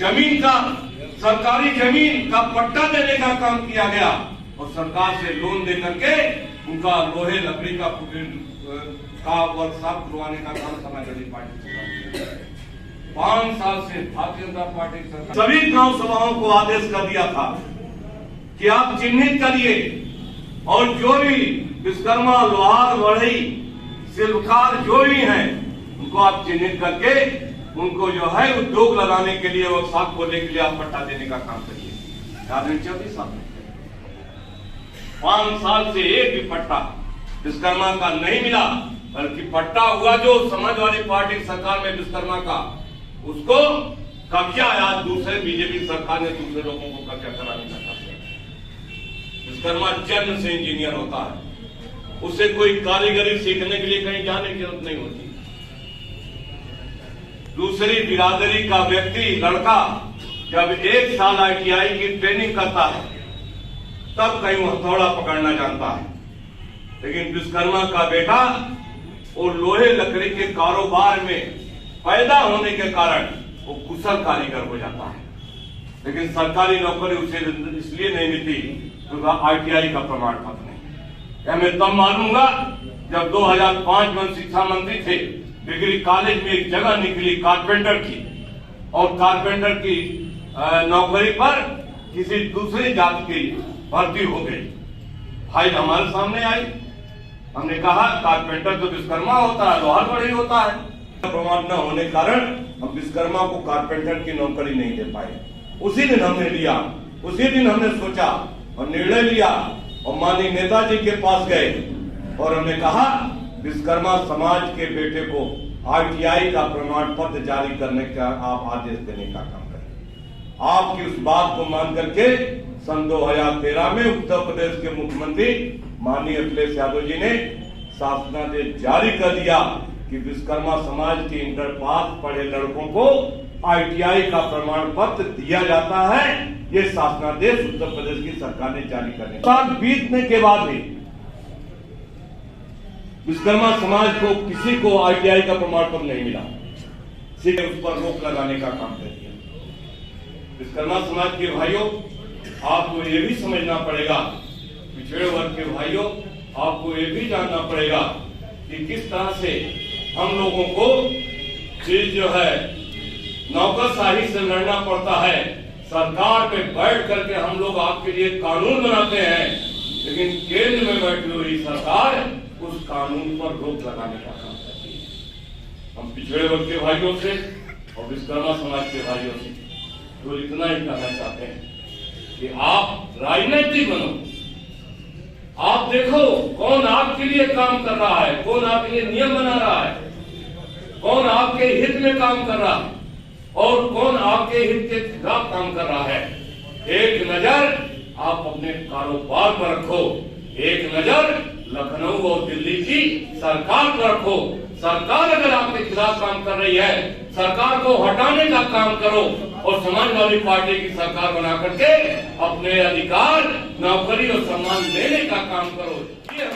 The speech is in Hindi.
जमीन का, सरकारी जमीन का पट्टा देने का काम किया गया और सरकार से लोन दे करके उनका लोहे लकड़ी का वर्कशॉप करवाने का काम समाजवादी पार्टी से 5 साल से भारतीय जनता पार्टी सरकार सभी गांव सभाओं को आदेश कर दिया था कि आप चिन्हित करिए और जो भी विश्वकर्मा, लोहार, बढ़ई, शिल्पकार जो भी हैं उनको आप चिन्हित करके उनको जो है उद्योग लगाने के लिए, वर्कशॉप खोलने के लिए आप पट्टा देने का काम करिए। 24 साल 5 साल से एक भी पट्टा विश्वकर्मा का नहीं मिला, बल्कि पट्टा हुआ जो समाजवादी पार्टी सरकार में विश्वकर्मा का, उसको कब्जा आज दूसरे बीजेपी सरकार ने दूसरे लोगों को कब्जा कराने का काम किया। विश्वकर्मा जन्म से इंजीनियर होता है, उसे कोई कारीगरी सीखने के लिए कहीं जाने की जरूरत नहीं होती। दूसरी बिरादरी का व्यक्ति, लड़का जब 1 साल ITI की ट्रेनिंग करता है तब कहीं हथौड़ा पकड़ना जानता है, लेकिन विश्वकर्मा का बेटा वो लोहे लकड़ी के कारोबार में पैदा होने के कारण वो कुशल कारीगर हो जाता है, लेकिन सरकारी नौकरी उसे इसलिए नहीं मिलती क्योंकि ITI का प्रमाण पत्र नहीं। हमें तब मालूम हुआ जब 2005 में शिक्षा मंत्री थे, डिग्री कॉलेज में एक जगह निकली कारपेंटर की, और कारपेंटर की नौकरी पर किसी दूसरी जात की भर्ती हो गई। फाइल हमारे सामने आई, हमने कहा कारपेंटर तो विश्वकर्मा होता है, लोहार बढ़ई होता है। प्रमाण न होने कारण हम विश्वकर्मा को कारपेंटर की नौकरी नहीं दे पाए। उसी दिन हमने लिया, उसी दिन हमने सोचा और निर्णय लिया और माननीय नेताजी के पास गए और हमने कहा विश्वकर्मा समाज के बेटे को ITI का प्रमाण पत्र जारी करने का आप आदेश देने का काम करें। आपकी उस बात को मान करके सन 2013 में उत्तर प्रदेश के मुख्यमंत्री माननीय अखिलेश यादव जी ने शासनादेश जारी कर दिया कि विश्वकर्मा समाज के इंटर पास पढ़े लड़कों को ITI का प्रमाण पत्र दिया जाता है। ये शासनादेश उत्तर प्रदेश की सरकार ने जारी करने साल बीतने के बाद भी विश्वकर्मा समाज को किसी को ITI का प्रमाण पत्र नहीं मिला, सीधे उस पर रोक लगाने का काम कर दिया। विश्वकर्मा समाज के भाइयों, आपको ये भी समझना पड़ेगा, पिछड़े वर्ग के भाइयों, आपको ये भी जानना पड़ेगा कि किस तरह से हम लोगों को चीज जो है नौकरशाही से लड़ना पड़ता है। सरकार में बैठ करके हम लोग आपके लिए कानून बनाते हैं, लेकिन केंद्र में बैठी हुई सरकार उस कानून पर रोक लगाने का काम करती है। हम पिछड़े वर्ग के भाइयों से और विश्वकर्मा समाज के भाइयों से तो इतना ही कहना चाहते हैं कि आप राजनीतिक बनो, आप देखो कौन आपके लिए काम कर रहा है, कौन आपके लिए नियम बना रहा है, कौन आपके हित में काम कर रहा है और कौन आपके हित के खिलाफ काम कर रहा है। एक नजर आप अपने कारोबार पर रखो, एक नजर लखनऊ और दिल्ली की सरकार पर रखो। सरकार अगर आपके खिलाफ काम कर रही है, सरकार को हटाने का काम करो और समाजवादी पार्टी की सरकार बना करके अपने अधिकार, नौकरी और सम्मान लेने का काम करो। ये